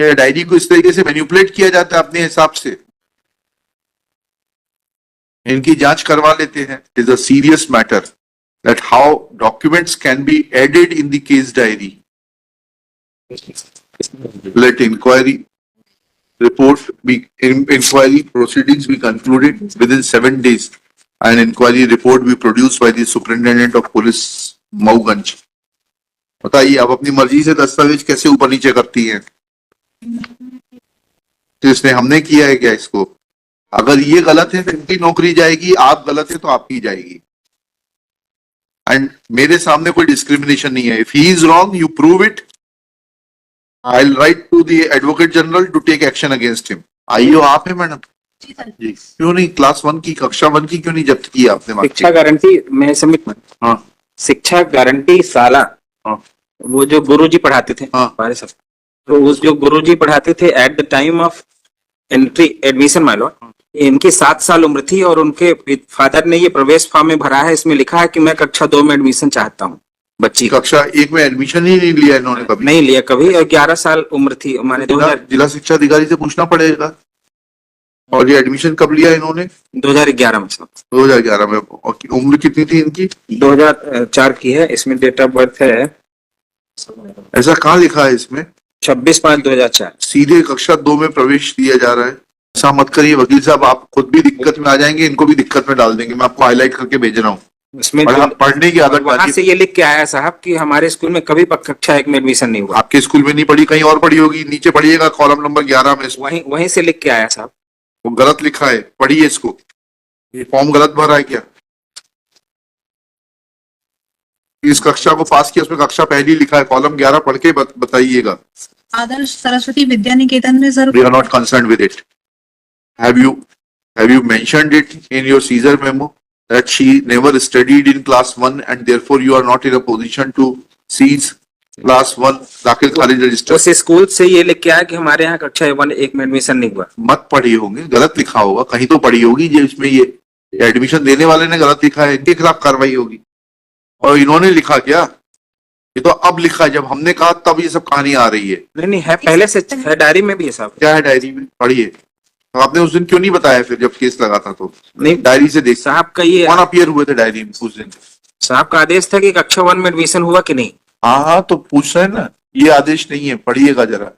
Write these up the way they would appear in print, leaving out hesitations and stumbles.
क्या डायरी को इस तरीके से मैनिपुलेट किया जाता है अपने हिसाब से? इनकी जांच करवा लेते हैं. It is a serious matter that how documents can be added in the case diary. Let inquiry proceedings be concluded within 7 days and inquiry report be produced by the superintendent of police Mauganj. बताइए आप अपनी मर्जी से दस्तावेज कैसे ऊपर नीचे करती हैं? तो इसने हमने किया है क्या इसको? अगर ये गलत है तो इनकी नौकरी जाएगी, आप गलत है तो आपकी जाएगी. एंड मेरे सामने कोई डिस्क्रिमिनेशन नहीं है. If he is wrong you prove it. I will write to the advocate general to take action against him. आइयो आप है मैडम जी. क्यों नहीं क्लास 1 की कक्षा 1 की क्यों नहीं जब्त की आपने? शिक्षा गारंटी मैं सबमिट में. हाँ शिक्षा गारंटी साला. हाँ वो जो गुरुजी पढ़ाते थे हाँ. हमारे सब, तो उस जो गुरुजी पढ़ाते थे at the time of entry admission my Lord, इनकी 7 साल उम्र थी और उनके फादर ने ये प्रवेश फॉर्म में भरा है. इसमें लिखा है कि मैं कक्षा 2 में एडमिशन चाहता हूँ. बच्ची कक्षा 1 में एडमिशन ही नहीं लिया इन्होंने कभी? नहीं लिया कभी. और 11 साल उम्र थी हमारे. जिला शिक्षा अधिकारी से पूछना पड़ेगा. और ये एडमिशन कब लिया इन्होंने? 2011 में. 2011 में. और उम्र कितनी थी इनकी? 2004 की है. इसमें डेट ऑफ बर्थ है, ऐसा कहाँ लिखा है इसमें? 26/5/2004. सीधे कक्षा 2 में प्रवेश दिया जा रहा है. ऐसा मत करिए वकील साहब, आप खुद भी दिक्कत में आ जाएंगे, इनको भी दिक्कत में डाल देंगे. मैं आपको हाईलाइट करके भेज रहा हूँ. इसमें पढ़ने की आदत वहां से ये लिख के आया साहब कि हमारे स्कूल में कभी कक्षा 1 में एडमिशन नहीं हुआ. आपके स्कूल में नहीं पढ़ी, कहीं और पढ़ी होगी. नीचे पढ़िएगा कॉलम नंबर 11 में. वहीं से लिख के आया साहब. वो गलत लिखा है, पढ़िए इसको. ये फॉर्म गलत भरा है क्या? इस कक्षा को पास किया, उसमें कक्षा पहली लिखा है. कॉलम 11 पढ़ के बताइएगा. आदर्श सरस्वती विद्या निकेतन में sir. We are not concerned with it. Have you mentioned it in your Caesar memo that she never studied in class 1 and therefore you are not in a position to seize class 1 दाखिल खारिज register? उस school से ये लिख के आया कि हमारे यहाँ कक्षा 1 में एडमिशन नहीं हुआ. मत पढ़ी होंगे, गलत लिखा होगा. कहीं तो पढ़ी होगी जिसमें ये एडमिशन देने वाले ने गलत लिखा है, इनके खिलाफ कार्रवाई होगी. और इन्होंने लिखा क्या? ये तो अब लिखा है, जब हमने कहा तब ये सब कहानी आ रही है. नहीं है, पहले से है, डायरी में भी है साहब. क्या है डायरी में? पढ़िए. तो आपने उस दिन क्यों नहीं बताया फिर जब केस लगा था? तो नहीं, डायरी से देख. साहब का ये कौन अपीयर हुए थे डायरी में उस दिन? साहब का आदेश था कि कक्षा 1 में एडमिशन हुआ कि नहीं. हाँ तो पूछ रहे हैं ना. ये आदेश नहीं है, पढ़िएगा जरा.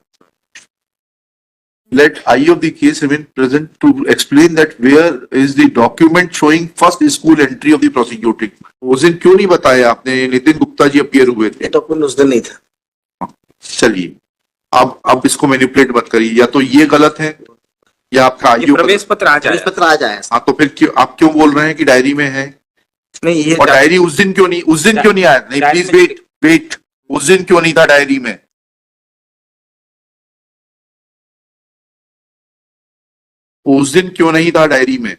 Let I of the case remain present to explain that where is the document showing first school entry of the prosecuting. उस दिन क्यों नहीं बताया आपने? नितिन गुप्ता जी अपीयर हुए थे. डॉक्यूमेंट उस दिन नहीं था. चलिए अब इसको मैनिपुलेट मत करिए. या तो ये गलत है या आपका आईओ प्रवेश पत्र आ जाए. हाँ तो फिर क्यों आप क्यों बोल रहे हैं कि डायरी में है? नहीं ये और डायरी उस दिन क्यों नहीं आया? नहीं प्लीज वेट. उस दिन क्यों नहीं था डायरी में? उस दिन क्यों नहीं था डायरी में?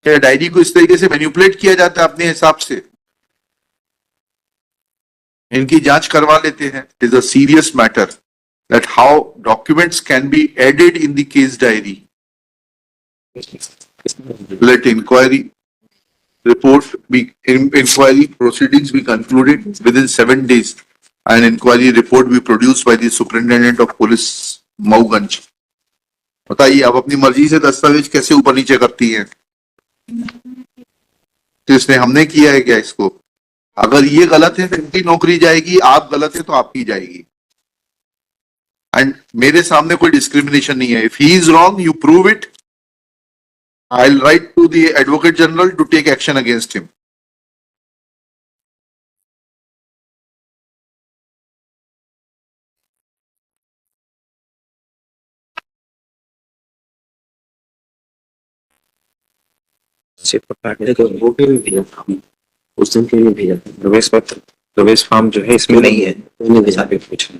क्या डायरी को इस तरीके से मैनिपुलेट किया जाता है अपने हिसाब से? इनकी जांच करवा लेते हैं. It is a serious matter that how documents can be added in the case diary. Let inquiry proceedings be concluded within 7 days and inquiry report be produced by the superintendent of police Mauganj. बताइए आप अपनी मर्जी से दस्तावेज कैसे ऊपर नीचे करती हैं? तो इसने हमने किया है क्या इसको? अगर ये गलत है तो इनकी नौकरी जाएगी, आप गलत है तो आपकी जाएगी. एंड मेरे सामने कोई डिस्क्रिमिनेशन नहीं है. If he is wrong you prove it. I will write to the advocate general to take action against him. वो भी भेजा था उस दिन के लिए भेजा था. प्रवेश पत्र प्रवेश फॉर्म जो है इसमें नहीं है. मैंने भेजा भी कुछ.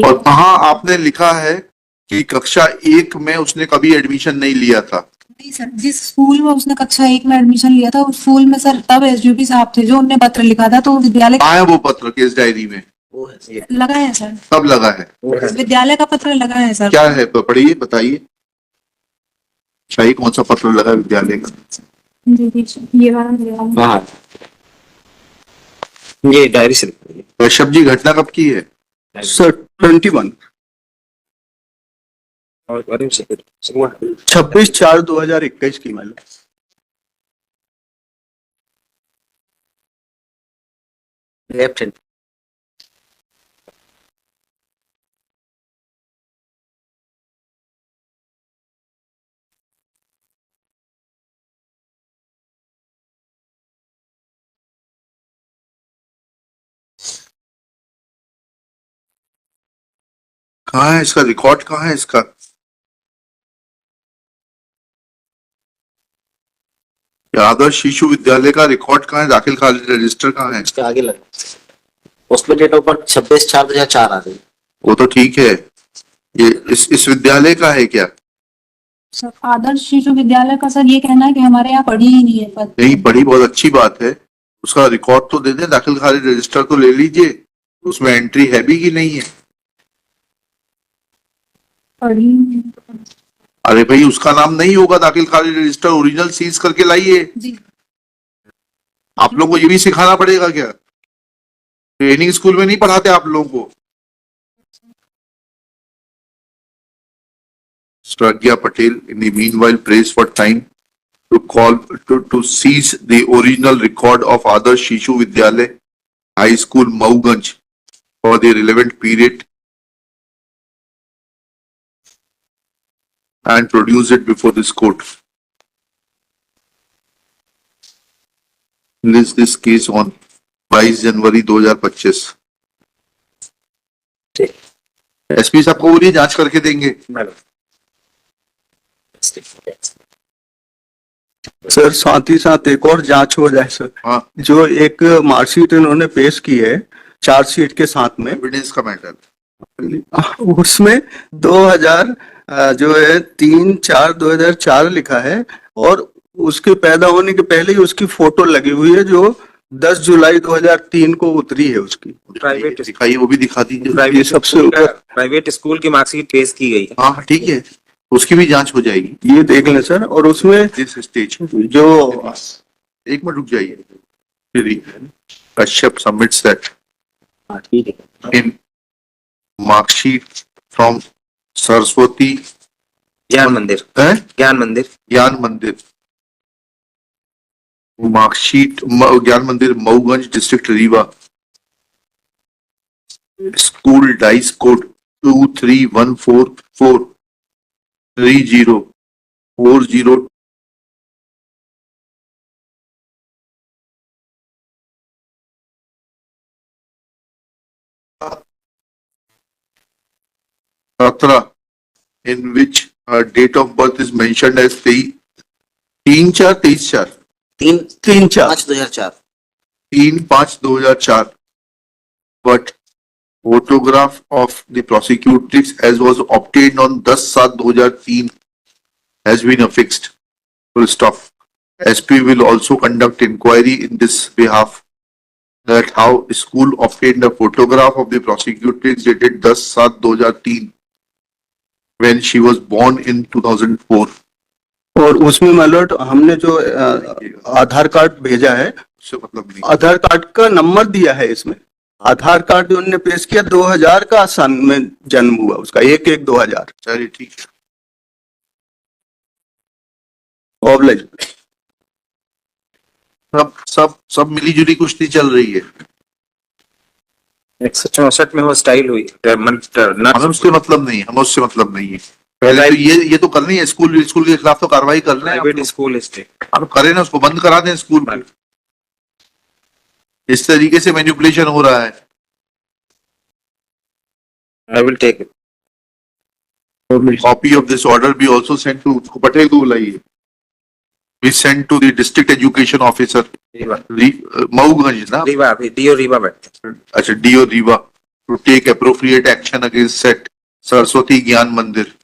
और कहाँ आपने लिखा है कि कक्षा 1 में उसने कभी एडमिशन नहीं लिया था? नहीं सर, जिस स्कूल में उसने कक्षा 1 में एडमिशन लिया था उस स्कूल में सर तब एसडीओपी साहब थे जो उनने पत्र लिखा था. तो विद्यालय आया वो पत्र केस डायरी में? लगा है सर. कब लगा है? विद्यालय का पत्र लगा है सर. क्या है? पढ़िए, बताइए. शाही कौन सा पत्र लगा विद्यालय का? ये वाला ये डायरी से. कश्यप जी घटना कब की है? सर 21 और 26/4/2021 की मैडम। लेफ्ट हैंड कहाँ है इसका रिकॉर्ड, कहाँ है इसका? ये आदर्श शिशु विद्यालय का रिकॉर्ड कहाँ है? दाखिल खारिज रजिस्टर कहाँ है? उसके आगे लगा उसमें डेट ऑफ बर्थ 26/4/2004 आ गई। वो तो ठीक है, ये इस विद्यालय का है क्या? सर आदर्श शिशु विद्यालय का सर ये कहना है कि हमारे यहाँ पढ़ी ही नहीं है पर नहीं पढ़ी, बहुत अच्छी बात है, उसका रिकॉर्ड तो दे दें, दाखिल खारिज रजिस्टर तो ले लीजिए, उसमें एंट्री है भी कि नहीं है? पढ़ी ही नहीं है। अरे भाई उसका नाम नहीं होगा दाखिल खारिज रजिस्टर, ओरिजिनल सीज करके लाइए। जी आप लोगों को ये भी सिखाना पड़ेगा क्या? ट्रेनिंग स्कूल में नहीं पढ़ाते आप लोगों को? Pragya Patel in the meanwhile prays for time to seize the original record of Adarsh Shishu Vidyalay High School Mauganj for the relevant period and produce it before this court. List this case on 22 January 2025। SP साहब को बोलिए जांच करके देंगे। Sir साथ ही साथ एक और जांच हो जाए सर। हाँ, जो एक मार्कशीट इन्होंने पेश की है चार्जशीट के साथ में, एविडेंस का मैटर, उसमें 2000 जो है 3/4/2004 लिखा है और उसके पैदा होने के पहले ही उसकी फोटो लगी हुई है जो 10 जुलाई 2003 को उतरी है उसकी। प्राइवेट दिखाइए, वो भी दिखा दीजिए। ये सबसे ऊपर प्राइवेट स्कूल की मार्कशीट पेश की गई है। हाँ ठीक है, उसकी भी जांच हो जाएगी ये देख लें सर। और उसमें दिस स्टेज। जो एक मिनट रुक जाइए। Kashyap submits that in marksheet from Saraswati ज्ञान मंदिर, है ज्ञान मंदिर, ज्ञान मंदिर, मार्कशीट ज्ञान मंदिर Mauganj district Rewa, school dice code 2314430404 17 in which her date of birth is mentioned as 3/4/23/4 3/5/2004 3/5/2004, but photograph of the prosecutrix as was obtained on 10/7/2003 has been affixed. Full stop. SP will also conduct inquiry in this behalf, that how school obtained a photograph of the prosecutrix dated 10/7/2003 when she was born in 2004. और उसमें मालूट हमने जो आधार card भेजा है, उससे मतलब नहीं। आधार card का नंबर दिया है इसमें। आधार कार्ड जो उन्होंने पेश किया 2000 का सन में जन्म हुआ उसका, 1/1/2000। चलिए ठीक है। ऑब्लिज सब मिली जुली कुश्ती चल रही है। 164 में वो स्टाइल हुई। हमें उससे मतलब नहीं, हमें उससे मतलब नहीं है। पहले तो ये तो करनी है, स्कूल के खिलाफ तो कार्रवाई कर रहे हैं। प्राइवेट स्कूल स्टेट आप करें ना, उसको बंद करा दें स्कूल में। इस तरीके से मैनिपुलेशन हो रहा है। I will take it. Copy of this order be also sent to Patel को बुलाइए। Be sent to the district education officer Mauganj ना, रीवा, डीओ रीवा बैठते। अच्छा DO Rewa, to take appropriate action against said Saraswati ज्ञान मंदिर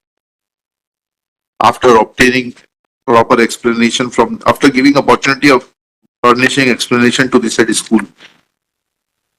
after obtaining proper explanation from, after giving opportunity of furnishing explanation to the said school.